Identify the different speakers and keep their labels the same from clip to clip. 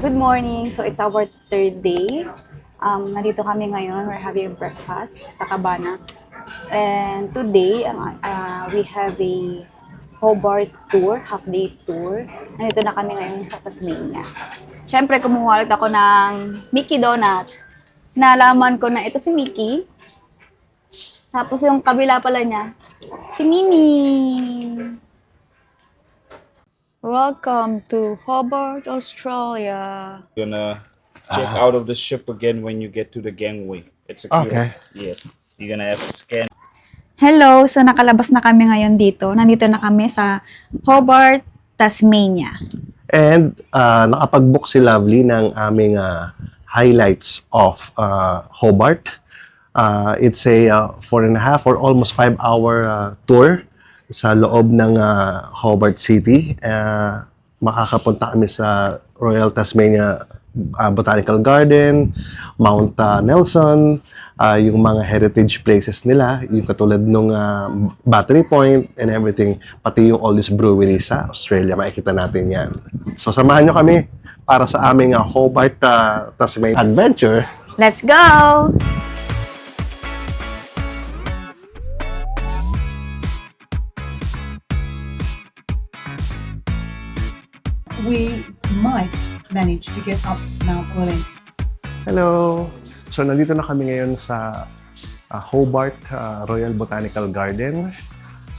Speaker 1: Good morning. So it's our third day. Nandito kami ngayon. We're having breakfast sa Cabana. And today, we have a Hobart tour, half-day tour. Nandito na kami ngayon sa Tasmania. Siyempre, kumuha ulit ako ng Mickey Donut. Nalaman ko na ito si Mickey. Tapos yung kabila pala niya, si Minnie. Welcome to Hobart, Australia.
Speaker 2: Gonna check out of the ship again when you get to the gangway. It's secure.
Speaker 3: Okay.
Speaker 2: Yes. You're gonna have to scan.
Speaker 1: Hello! So nakalabas na kami ngayon dito. Nandito na kami sa Hobart, Tasmania.
Speaker 3: And nakapag-book si Lovely ng aming highlights of Hobart. It's a 4.5 or almost 5-hour tour sa loob ng Hobart City. Makakapunta kami sa Royal Tasmania Botanical Garden, Mount Nelson, yung mga heritage places nila, yung katulad nung Battery Point and everything, pati yung oldest brewery sa Australia, makikita natin yan. So samahan nyo kami para sa aming Hobart Tasmania adventure.
Speaker 1: Let's go!
Speaker 4: We might manage to get up Mount Wellington.
Speaker 3: Hello! So nandito na kami ngayon sa Hobart Royal Botanical Garden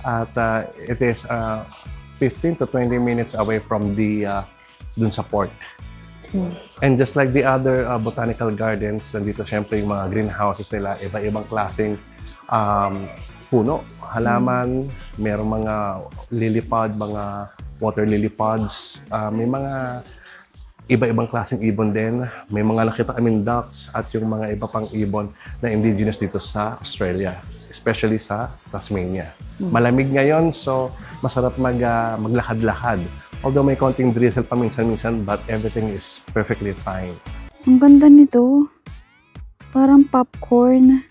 Speaker 3: at it is 15 to 20 minutes away from the dun sa port. And just like the other botanical gardens, nandito syempre yung mga greenhouses nila, iba-ibang klaseng puno, halaman, merong mga lily pad, mga water lily pods, may mga iba-ibang klaseng ibon din. May mga nakita kaming ducks at yung mga iba pang ibon na indigenous dito sa Australia, especially sa Tasmania. Malamig ngayon, so masarap maglakad-lakad. Although may konting drizzle pa minsan-minsan, but everything is perfectly fine.
Speaker 1: Ang ganda nito. Parang popcorn.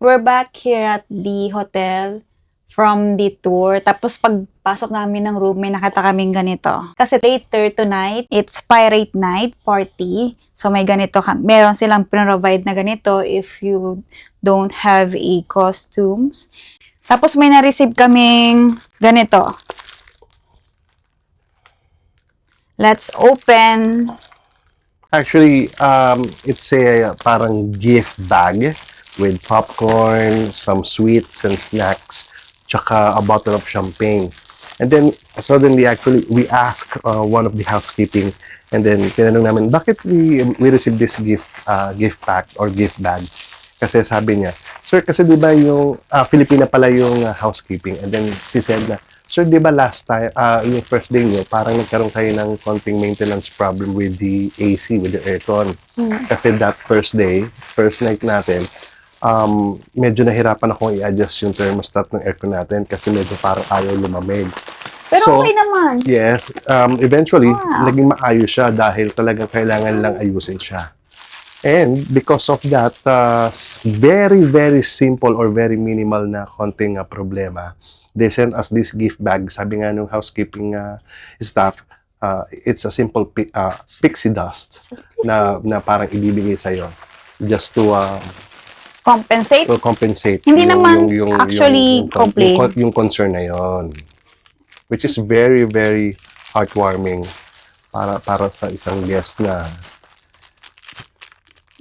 Speaker 1: We're back here at the hotel from the tour. Tapos pagpasok namin ng room, may nakita kaming ganito. Kasi later tonight, it's pirate night party. So may ganito, meron silang provide na ganito if you don't have a costumes. Tapos may na-receive kaming ganito. Let's open.
Speaker 3: Actually, it's a parang gift bag with popcorn, some sweets and snacks, tsaka a bottle of champagne. And then, suddenly, actually, we asked one of the housekeeping, and then tinanong namin, bakit we received this gift pack or gift bag? Kasi sabi niya, sir, kasi di ba yung Filipina pala yung housekeeping? And then she said na, sir, di ba last time, yung first day niyo, parang nagkaroon kayo ng konting maintenance problem with the AC, with the aircon. Kasi that first day, first night natin, medyo nahirapan akong i-adjust yung thermostat ng aircon natin kasi medyo parang ayaw lumamig.
Speaker 1: Pero okay naman.
Speaker 3: Yes, eventually, naging maayos siya dahil talagang kailangan lang ayusin siya. And because of that, very, very simple or very minimal na konting problema, they sent us this gift bag. Sabi nga nung housekeeping staff, it's a simple pixie dust na parang ibibigay sa'yo just to compensate
Speaker 1: Hindi naman actually complain.
Speaker 3: Yung concern na yon, which is very, very heartwarming para sa isang guest na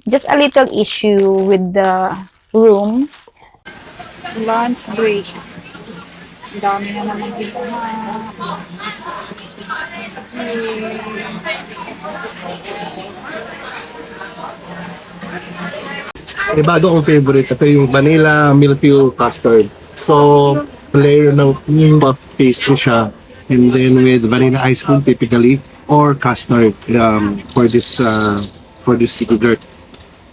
Speaker 1: Just a little issue with the room. Lunch break. Ang dami na naman dito.
Speaker 5: May bago akong favorite. Ito yung vanilla milky custard. So, layer ng puff pastry siya. And then with vanilla ice cream typically or custard for this dessert.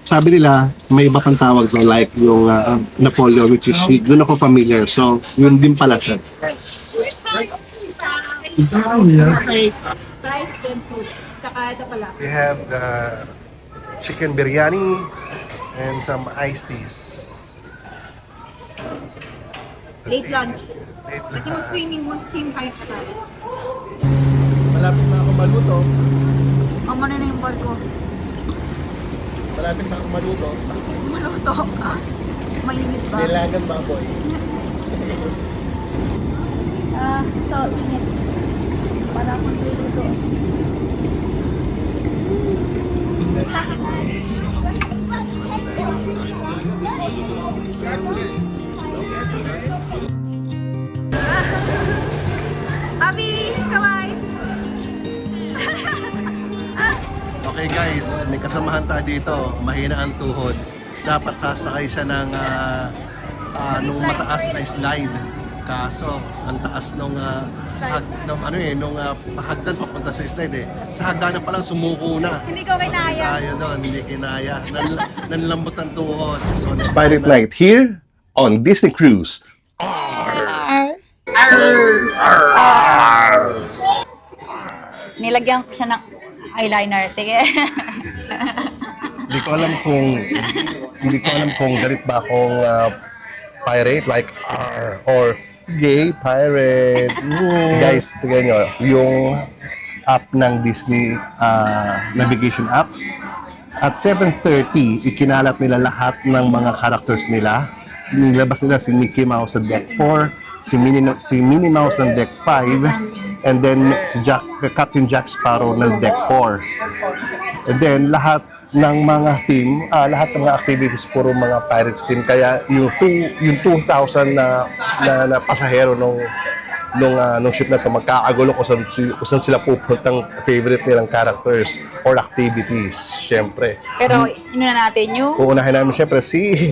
Speaker 5: Sabi nila, may iba pang tawag doon like yung Napoleon, which is sweet. Doon ako familiar. So, yun din pala siya.
Speaker 4: Rice and food. Tsaka ito pala.
Speaker 5: We have the chicken biryani and some iced teas.
Speaker 4: Late lunch. Kasi mag-swim kayo sa
Speaker 3: Malapit na ako maluto.
Speaker 1: Ano na yung barko?
Speaker 3: Malapit na ako maluto.
Speaker 1: Maluto. Mainit ba?
Speaker 3: Nilagang baboy.
Speaker 1: So, init. Para akong luluto. Papi, kamay!
Speaker 3: Okay guys, may kasamahan tayo dito. Mahina ang tuhod. Dapat sasakay siya ng nung mataas na slide. Kaso, ang taas nung hagdan papunta sa slide eh. Sa hagdanan pa lang sumuko na.
Speaker 1: Hindi ko kinaya.
Speaker 3: Tayo doon, hindi kinaya. Nanlambot ang tuhod. So, Pirate Night here on Disney Cruise.
Speaker 1: Nilagyan ko siya ng eyeliner. Tige.
Speaker 3: Hindi ko alam kung galit ba akong pirate like or gay pirate. Guys, tingnan nyo, yung app ng Disney navigation app. At 7:30, ikinalat nila lahat ng mga characters nila. Nilabas nila si Mickey Mouse sa deck 4, si Minnie Mouse ng deck 5, and then si Captain Jack Sparrow ng deck 4. And then lahat ng mga team, lahat ng mga activities puro mga Pirates team. Kaya yung 2,000 na pasahero nung ship na to magkakagulo kung saan sila pupuntang favorite nilang characters or activities, syempre.
Speaker 1: Pero inuna natin yung
Speaker 3: Uunahin namin syempre si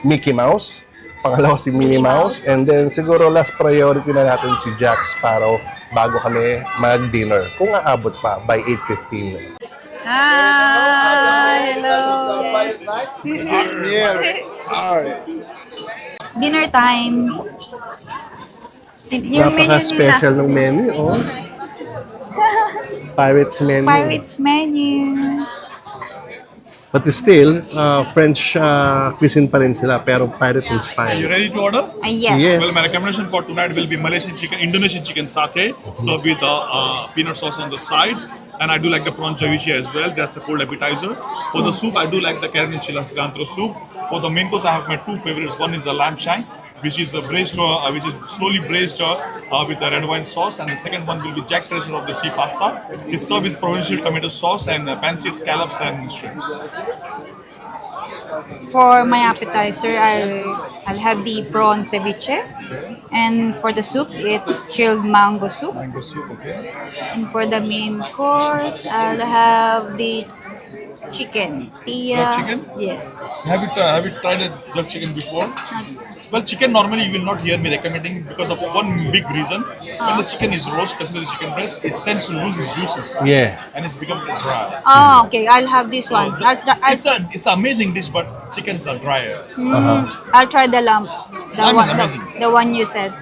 Speaker 3: Mickey Mouse, pangalawa si Minnie Mouse, and then siguro last priority na natin si Jack Sparrow bago kami mag-dinner. Kung aabot pa by 8:15.
Speaker 1: hello. Dinner time. Yung menu nila.
Speaker 3: Napaka-special ng menu, oh. Pirates menu.
Speaker 1: Pirates menu.
Speaker 3: But still, French cuisine pa rin sila, pero pirate
Speaker 6: You
Speaker 3: inspired.
Speaker 6: ready to order?
Speaker 1: Yes.
Speaker 3: Yes.
Speaker 6: Well, my recommendation for tonight will be Malaysian chicken, Indonesian chicken satay, served with peanut sauce on the side. And I do like the prawn ceviche as well. That's a cold appetizer. For the soup, I do like the carrot and cilantro soup. For the main course, I have my two favorites. One is the lamb shank, which is braised, which is slowly braised with the red wine sauce, and the second one will be Jack Treasure of the Sea pasta. It's served with provincial tomato sauce and pan-seared scallops and shrimps.
Speaker 1: For my appetizer, I'll have the prawn ceviche. And for the soup, it's chilled mango soup.
Speaker 6: Mango soup, okay.
Speaker 1: And for the main course, I'll have the chicken.
Speaker 6: Jerk chicken?
Speaker 1: Yes.
Speaker 6: Have you tried a jerk chicken before? Well, chicken normally you will not hear me recommending because of one big reason. When the chicken is roast, especially the chicken breast, it tends to lose its juices.
Speaker 3: Yeah.
Speaker 6: And it's become dry.
Speaker 1: Oh, okay. I'll have this one.
Speaker 6: It's an amazing dish, but chickens are drier.
Speaker 1: I'll try the lamb.
Speaker 6: Lamb is amazing.
Speaker 1: The one you said.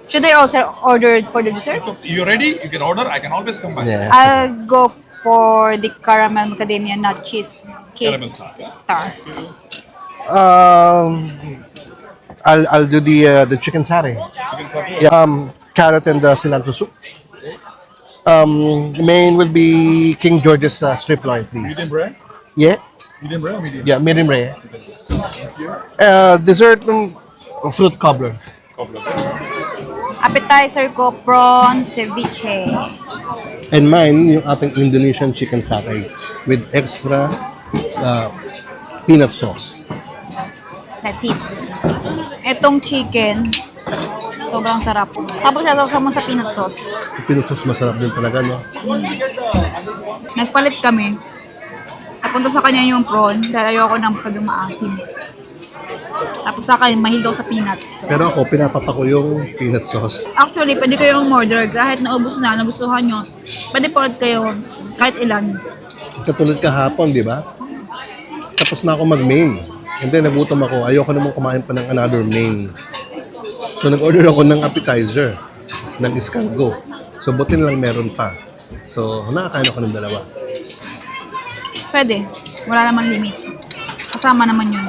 Speaker 1: Should I also order for the dessert?
Speaker 6: So you ready? You can order. I can always come back.
Speaker 3: Yeah.
Speaker 1: I'll go for the caramel macadamia nut cheese cake
Speaker 6: Caramel tart. Yeah?
Speaker 1: tart.
Speaker 3: I'll do the chicken satay.
Speaker 6: Chicken satay.
Speaker 3: Yeah, carrot and cilantro soup. Main will be King George's strip loin, please.
Speaker 6: Medium rare.
Speaker 3: Yeah,
Speaker 6: Medium rare or medium?
Speaker 3: yeah, medium rare. Dessert, fruit cobbler.
Speaker 6: Cobbler.
Speaker 1: Appetizer ko, prawn ceviche.
Speaker 3: And mine, yung ating Indonesian chicken satay with extra peanut sauce.
Speaker 1: That's it. Etong chicken, sobrang sarap. Tapos ito mo sa peanut sauce.
Speaker 3: Yung peanut sauce masarap din talaga, no?
Speaker 1: Nagpalit kami. Napunta sa kanya yung prawn dahil ayoko na masyadong maasim. Tapos sa akin, mahilig ako sa peanut. So,
Speaker 3: Pero ako, pinapapa ko yung peanut sauce.
Speaker 1: actually, pwede kayo umorder. Kahit naubos na, nagustuhan nyo. Pwede po ulit kayo kahit ilan.
Speaker 3: Katulad kahapon, di ba? Tapos na ako mag-main. And then, nagutom ako. Ayoko namang kumain pa ng another main. So, nag-order ako ng appetizer, ng escargot. So, buti na lang meron pa. So, nakakain ako ng dalawa.
Speaker 1: Pwede. Wala naman limit. Kasama naman yun.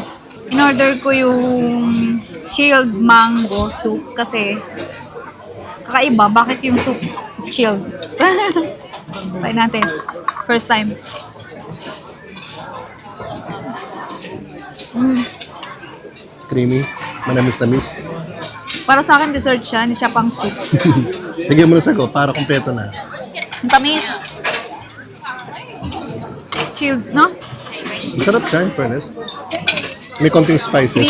Speaker 1: In-order ko yung chilled mango soup kasi
Speaker 7: kakaiba, bakit yung soup chilled? Try natin. First time.
Speaker 3: Creamy, manamis-namis.
Speaker 7: Para sa akin, dessert siya, hindi siya pang soup.
Speaker 3: Lagyan mo na sago para kumpleto na.
Speaker 7: Ang tamis. Chilled, no?
Speaker 3: Sarap siya, in fairness. May konting spices.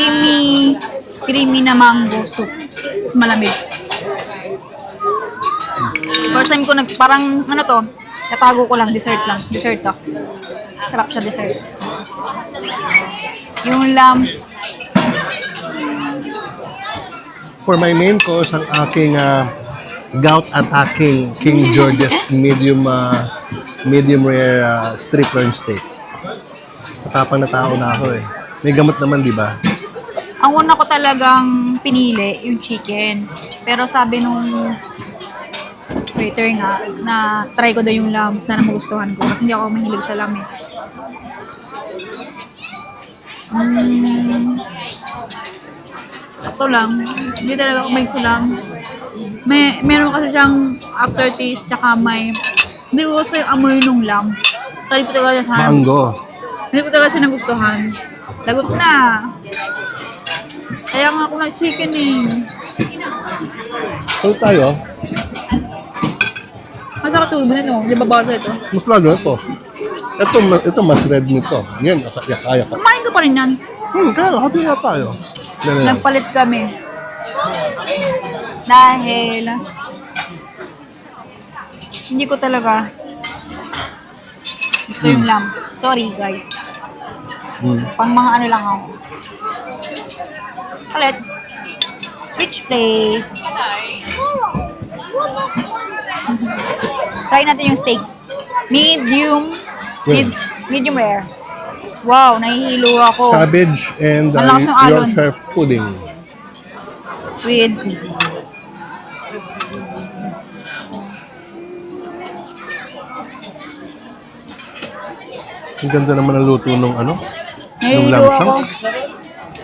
Speaker 7: Creamy na mango soup. Mas malamig. First time ko parang, ano to, tatago ko lang, dessert lang. Dessert to. Sarap siya, dessert. Yung lamb,
Speaker 3: For my main course, ang aking gout attacking King George's medium rare strip loin steak. Matapang na tao na ako eh. May gamot naman, di ba?
Speaker 7: ang una ko talagang pinili, yung chicken. Pero sabi nung waiter nga, na try ko daw yung lamb, sana magustuhan ko. Kasi hindi ako mahilig sa lamb eh. Sakto lang. Hindi talaga ako may sulang. Meron kasi siyang aftertaste, tsaka hindi ko gusto yung amoy nung lamb. Kaya ko talaga siya.
Speaker 3: Mango.
Speaker 7: Hindi ko talaga siya nagustuhan. Lagot na. Kaya nga ako ng chicken eh.
Speaker 3: So tayo,
Speaker 7: Masarap tubo na ito. Di ba bawal sa ito?
Speaker 3: mas lalo ito. Ito mas red meat to. Yan, kaya ka.
Speaker 7: Kumain ko pa rin yan.
Speaker 3: Kaya hati nga tayo. Yan.
Speaker 7: Nagpalit kami. Dahil hindi ko talaga gusto yung lamb. Sorry guys. Pang mga ano lang ako. Palit. Switch play. Try natin yung steak. Medium rare. Wow, nahihilo ako.
Speaker 3: Cabbage and
Speaker 7: Ang lakas ng alon.
Speaker 3: Yorkshire pudding.
Speaker 7: With
Speaker 3: Ang ganda naman ang luto nung ano.
Speaker 7: nahihilo
Speaker 3: lamb
Speaker 7: ako.
Speaker 3: chunks?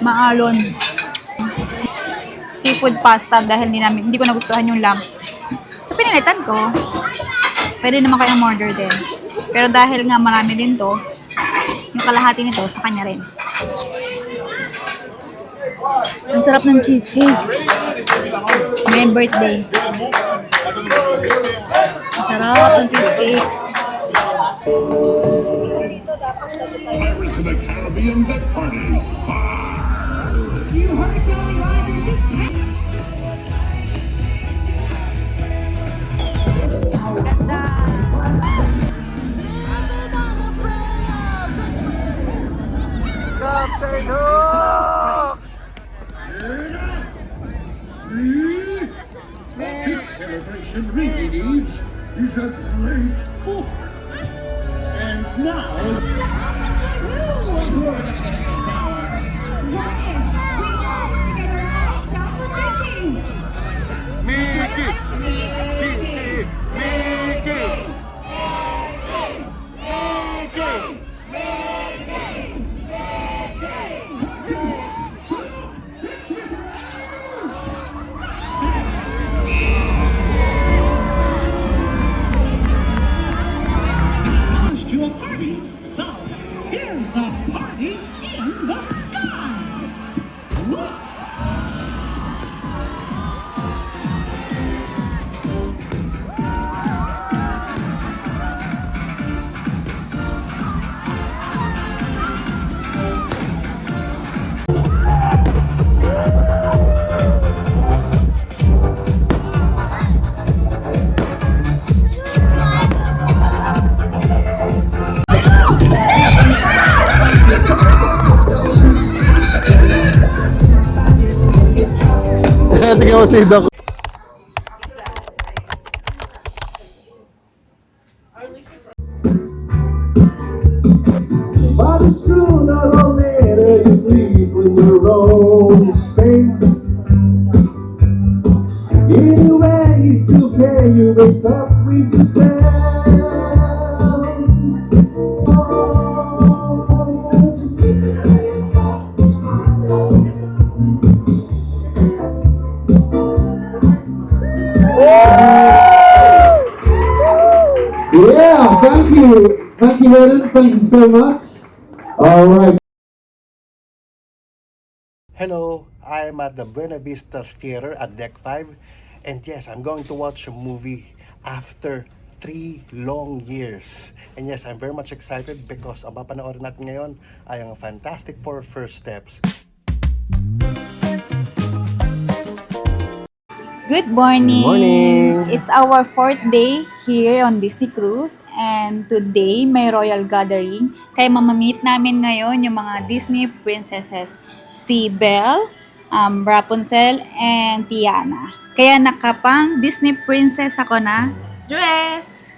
Speaker 7: Maalon. Seafood pasta dahil hindi ko nagustuhan yung lamb. So, pinilitan ko. Pwede naman kayong order din. Pero dahil nga marami din to, yung kalahati nito sa kanya rin. Ang sarap ng cheesecake. May birthday. Ang sarap ng cheesecake.
Speaker 8: To the Caribbean Bed Party.
Speaker 9: You heard Johnny Roger just
Speaker 3: Captain Hook!
Speaker 8: This celebration really is a great book. And now,
Speaker 3: Mickey! Mickey! Mickey!
Speaker 8: to a party. So, here's a party in the sky. Look.
Speaker 3: Tingnan mo si Doc.
Speaker 5: But sooner or later you sleep in your own space. Anyway, it's okay, you wake up with yourself. Oh!
Speaker 10: Yeah, thank you. Thank you, Ellen. Thank you so much. All right.
Speaker 5: Hello, I'm at the Buena Vista Theater at Deck 5. And yes, I'm going to watch a movie after 3 long years. And yes, I'm very much excited because ang mapanoorin natin ngayon ay ang Fantastic Four First Steps.
Speaker 1: Good morning!
Speaker 3: Good morning!
Speaker 1: It's our 4th day here on Disney Cruise and today may royal gathering. Kaya mamamit namin ngayon yung mga Disney princesses. Si Belle, Rapunzel, and Tiana. Kaya nakapang Disney princess ako na dress!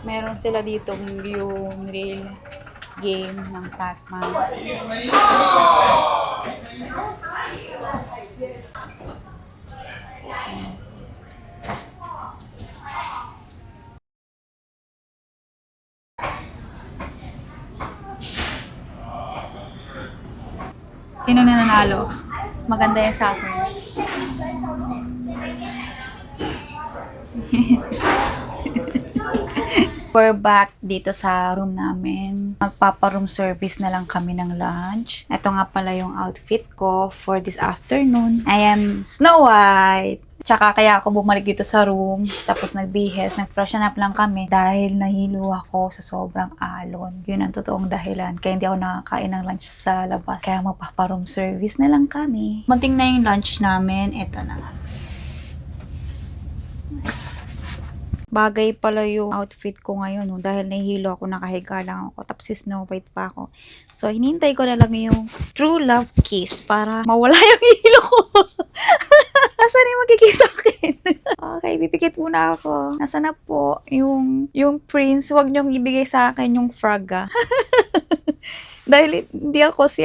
Speaker 1: Meron sila dito yung real game ng Pac-Man. Sino na nanalo? Mas maganda yan sa akin. We're back dito sa room namin. Magpapa-room service na lang kami ng lunch. Ito nga pala yung outfit ko for this afternoon. I am Snow White. Tsaka kaya ako bumalik dito sa room. Tapos nagbihes, nag-freshen up lang kami dahil nahilo ako sa sobrang alon. Yun ang totoong dahilan. Kaya hindi ako nakakain ng lunch sa labas. Kaya magpapa-room service na lang kami. Munting na yung lunch namin. Ito na. Bagay pala yung outfit ko ngayon, no? Dahil nahihilo ako, nakahiga lang ako, tapos si Snow White pa ako. So, hinintay ko na lang yung true love kiss para mawala yung hilo ko. Nasaan yung magkikiss sa akin? Okay, pipikit muna ako. Nasaan na po yung prince? Huwag niyong ibigay sa akin yung frog, ah. Dahil hindi ako si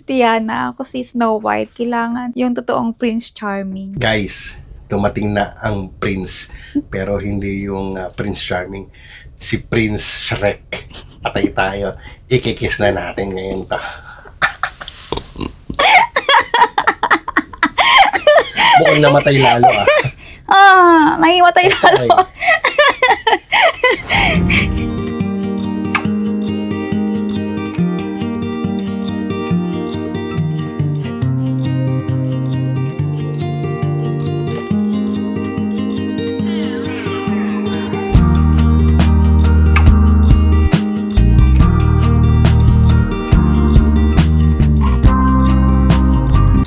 Speaker 1: Tiana, ako si Snow White. Kailangan yung totoong Prince Charming.
Speaker 5: Guys, dumating na ang prince, pero hindi yung Prince Charming, si Prince Shrek. Patay tayo, ikikiss na natin ngayon to. Mukhang namatay lalo
Speaker 1: Nahimatay lalo.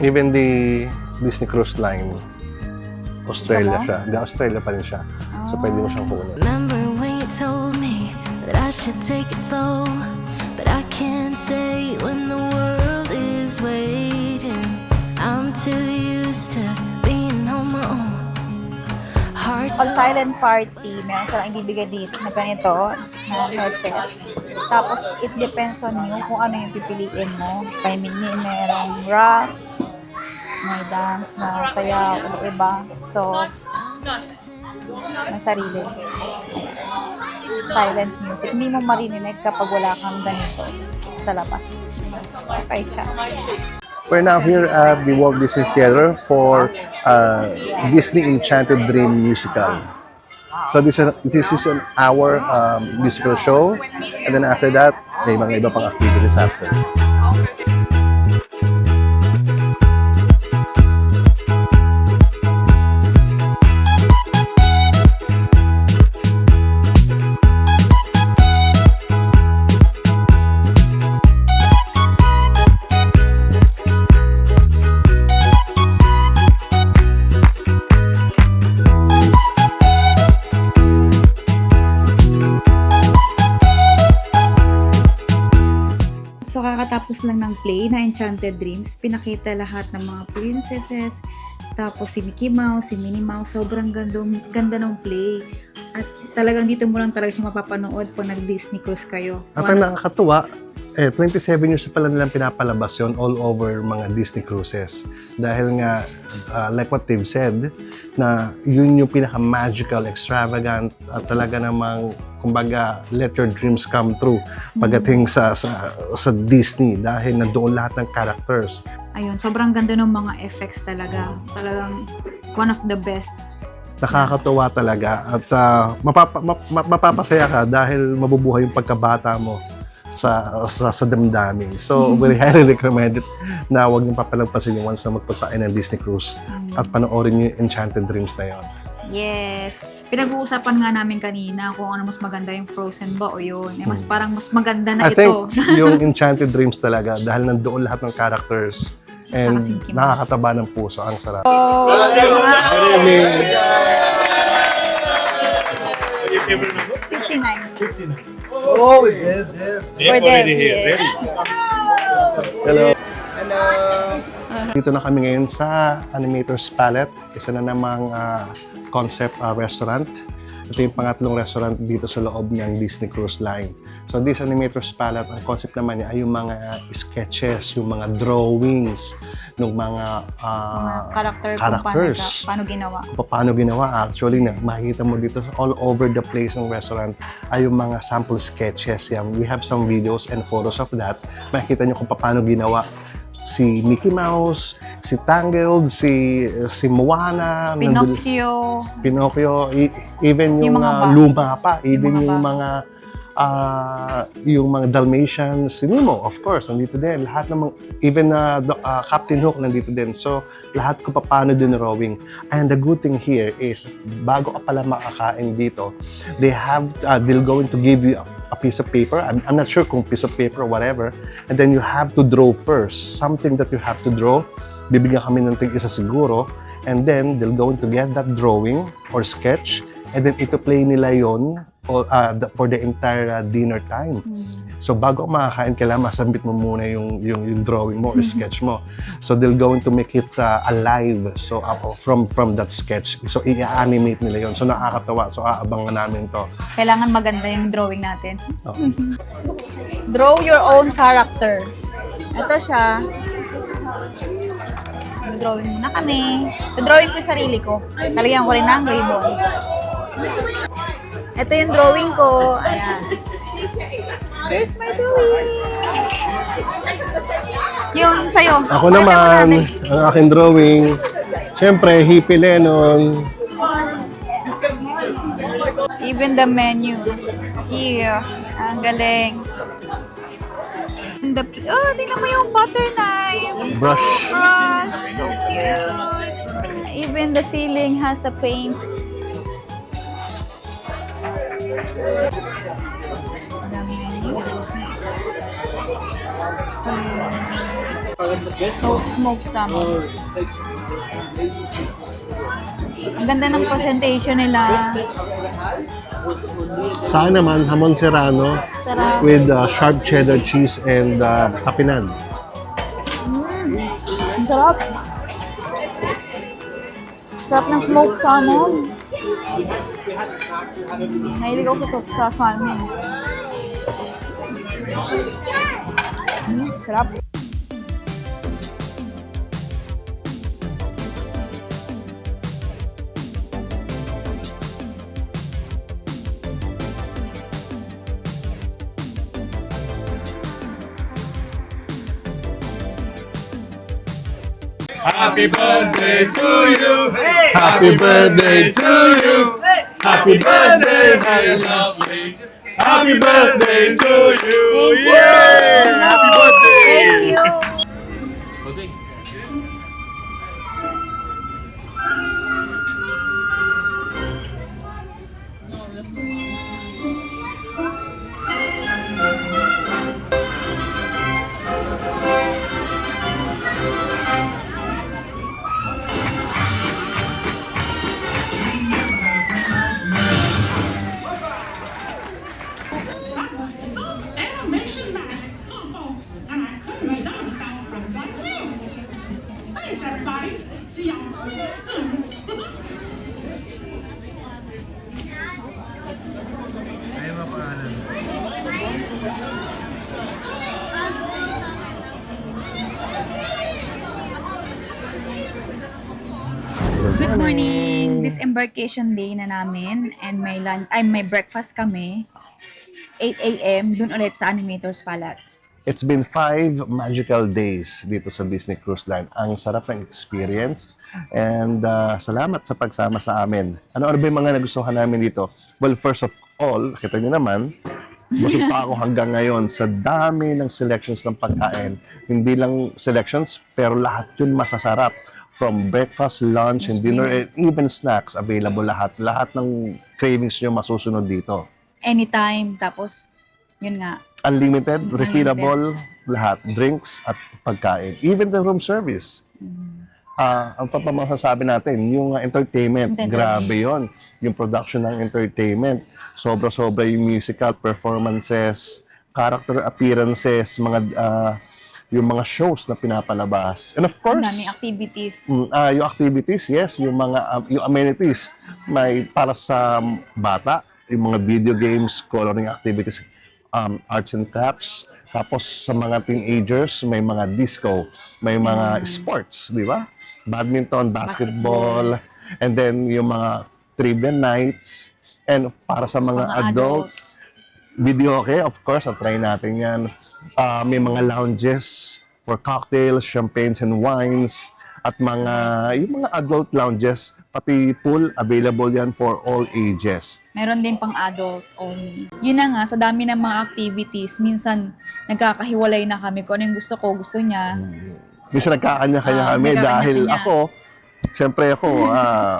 Speaker 3: Even the Disney Cruise Line, Australia
Speaker 1: Gusto mo?
Speaker 3: siya. Hindi, Australia pa rin siya. So, pwede mo siyang kunin.
Speaker 11: Remember when you told me that I should take it slow, but I can't stay when the world is waiting. I'm too used to being on my own. Hearts
Speaker 1: Pag silent party, meron silang ibibigay dito na ganito, na headset. Tapos, it depends on you kung ano yung pipiliin mo. Kay Minnie, merong rock, may dance na sayaw, iba. So, may sarili. Silent music. Hindi mo maririnig kapag wala kang ganito sa labas. Okay siya.
Speaker 3: We're now here at the Walt Disney Theater for Disney Enchanted Dream musical. So this is an hour musical show, and then after that, may mga iba pang activities after.
Speaker 1: So, kakatapos lang ng play na Enchanted Dreams, pinakita lahat ng mga princesses
Speaker 7: Tapos si Mickey Mouse, si Minnie Mouse, sobrang ganda ng play. At talagang dito mo lang talaga siya mapapanood pag nag-Disney cruise kayo.
Speaker 3: At ang nakakatuwa, 27 years pa lang nilang pinapalabas yon all over mga Disney cruises. Dahil nga, like what they've said, na yun yung pinaka-magical, extravagant, at talaga namang, kumbaga, let your dreams come true pagdating sa Disney dahil nandoon lahat ng characters.
Speaker 7: Ayun, sobrang ganda ng mga effects talaga. Talagang one of the best.
Speaker 3: Nakakatuwa talaga at mapapasaya ka dahil mabubuhay yung pagkabata mo sa damdamin. So, we highly recommend it na huwag niyong papalagpasin yung once na magpunta kayo ng Disney Cruise at panoorin niyo yung Enchanted Dreams na yon.
Speaker 7: Yes. Pinag-uusapan nga namin kanina kung ano mas maganda, yung Frozen ba o yun. Eh, parang mas maganda na
Speaker 3: I
Speaker 7: ito.
Speaker 3: think yung Enchanted Dreams talaga dahil nandoon lahat ng characters and
Speaker 7: Saka si Mickey Mouse.
Speaker 3: nakakataba ng puso. Ang sarap.
Speaker 2: Good evening.
Speaker 7: 59.
Speaker 9: Oh, yeah.
Speaker 7: For them, yeah.
Speaker 3: Hello. Dito na kami ngayon sa Animator's Palette, isa na namang concept restaurant. Ito yung pangatlong restaurant dito sa loob ng Disney Cruise Line. So this Animator's Palette, ang concept naman niya ay yung mga sketches, yung mga drawings ng mga
Speaker 7: Characters. Paano ginawa.
Speaker 3: Paano ginawa. Actually, makikita mo dito all over the place ng restaurant ay yung mga sample sketches. Yan. We have some videos and photos of that. Makikita nyo kung paano ginawa si Mickey Mouse, si Tangled, si Moana, Pinocchio, even yung, luma pa, even yung mga Dalmatians, si Nemo, of course, nandito din. Lahat ng even Captain Hook nandito din. So, lahat ko paano din drawing. And the good thing here is, bago ka pala makakain dito, they'll going to give you a piece of paper. I'm not sure kung piece of paper or whatever. And then you have to draw first. Something that you have to draw. Bibigyan kami ng tig-isa siguro. And then, they'll going to get that drawing or sketch. And then, ipa-play nila yon for the entire dinner time. So, bago makakain, kailangan masambit mo muna yung drawing mo or sketch mo. So, they'll going to make it alive. So, from that sketch. So, i-animate nila yon. So, nakakatawa. So, aabangan namin to.
Speaker 7: Kailangan maganda yung drawing natin. Draw your own character. Ito siya. Drawing muna kami. Drawing ko yung sarili ko. Talagyan ko rin ng ribbon. Ito yung drawing ko. Ayan. Here's my drawing. Yung sa'yo.
Speaker 3: Ako naman, ang aking drawing, syempre, Hippie Lennon.
Speaker 7: Even the menu. Here. Ang galing. Tingnan mo yung butter knife.
Speaker 3: Brush.
Speaker 7: So cute. Even the ceiling has the paint. So, smoked salmon. Ang ganda ng presentation nila.
Speaker 3: Sa akin naman, hamon serrano
Speaker 7: Sarap.
Speaker 3: with sharp cheddar cheese and tapinan.
Speaker 7: Ang sarap. Sarap ng smoked salmon. Nahilig ako sa salmon. Sarap.
Speaker 6: Happy birthday to you.
Speaker 3: Happy birthday to you.
Speaker 6: Happy birthday, my lovely. Happy birthday to you.
Speaker 7: Thank you.
Speaker 6: Yay! Happy birthday.
Speaker 7: Thank you.
Speaker 8: Animation magic, folks, and I couldn't have done without
Speaker 7: Good morning! Disembarkation day na namin and may breakfast kami. 8 a.m. dun ulit sa Animators Palat.
Speaker 3: It's been 5 magical days dito sa Disney Cruise Line. Ang sarap ng experience and salamat sa pagsama sa amin. Ano ba yung mga nagustuhan namin dito? Well, first of all, kita niyo naman, busog pa ako hanggang ngayon sa dami ng selections ng pagkain. Hindi lang selections, pero lahat yun masasarap. From breakfast, lunch, and dinner, and even snacks, available lahat. Lahat ng cravings nyo masusunod dito.
Speaker 7: Anytime, tapos yun nga.
Speaker 3: Unlimited, refillable, lahat. Drinks at pagkain. Even the room service. Ang papamasasabi natin, yung entertainment, grabe yon. Yung production ng entertainment, sobra-sobra yung musical performances, character appearances, yung mga shows na pinapalabas. And of course,
Speaker 7: Ang daming activities.
Speaker 3: yung activities, yes, yung mga yung amenities, may para sa bata, yung mga video games, coloring activities, arts and crafts. Tapos sa mga teenagers, may mga disco, may mga sports, di ba? Badminton, basketball, and then yung mga trivia nights. And para sa mga adults, video okay, of course, try natin yan. May mga lounges for cocktails, champagnes and wines, at yung mga adult lounges, pati pool, available yan for all ages.
Speaker 7: Meron din pang adult only. Yun na nga, sa dami ng mga activities, minsan nagkakahiwalay na kami kung ano yung gusto niya.
Speaker 3: Minsan nagkakanya-kanya kami dahil ako, siyempre ako,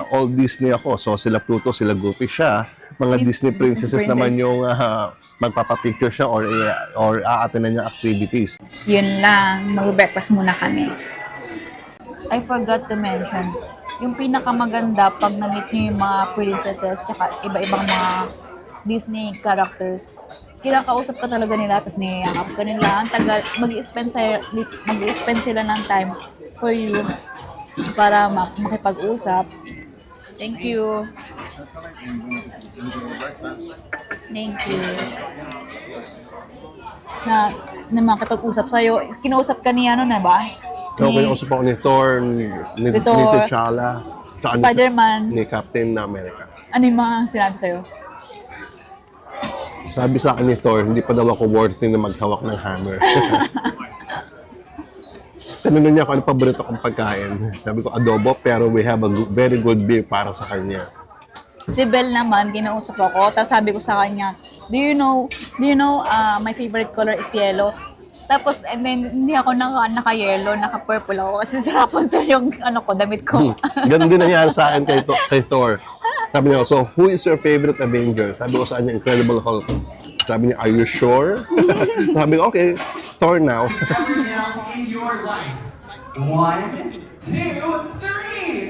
Speaker 3: all Disney ako. So sila Pluto, sila Goofy siya. Mga Disney princesses naman yung magpapapicture siya or a-attenan niya activities.
Speaker 7: Yun lang, mag-breakfast muna kami. I forgot to mention, yung pinakamaganda pag na-meet niyo yung mga princesses tsaka iba-ibang mga Disney characters, kinakausap ka talaga nila tapos niyayakap ka nila. Ang tagal, mag-spend sila ng time for you para makipag-usap. Thank you. Thank you. Na makipag-usap sa'yo. Kinausap ka ni ano na ba?
Speaker 3: Kinausap ako ni Thor, ni T'Challa,
Speaker 7: Spider-Man.
Speaker 3: ni Captain America.
Speaker 7: Ano yung mga sinabi sa'yo?
Speaker 3: Sabi sa akin ni Thor, hindi pa daw ako worthy na maghawak ng hammer. Tanungin niya kung ano paborito kong pagkain. Sabi ko, adobo, pero we have a very good beer para sa kanya.
Speaker 7: Si Belle naman, kinausap ako. Tapos sabi ko sa kanya, do you know, my favorite color is yellow. Tapos, and then, hindi ako naka-yellow, naka-purple ako. Kasi sa Rapunzel yung damit ko.
Speaker 3: Ganun din nangyari sa akin kay Thor. Sabi niya, so, who is your favorite Avenger? Sabi ko sa kanya, Incredible Hulk. Sabi niya, are you sure? Sabi ko, okay, Thor now.
Speaker 9: In your life. 1, 2,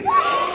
Speaker 9: 3.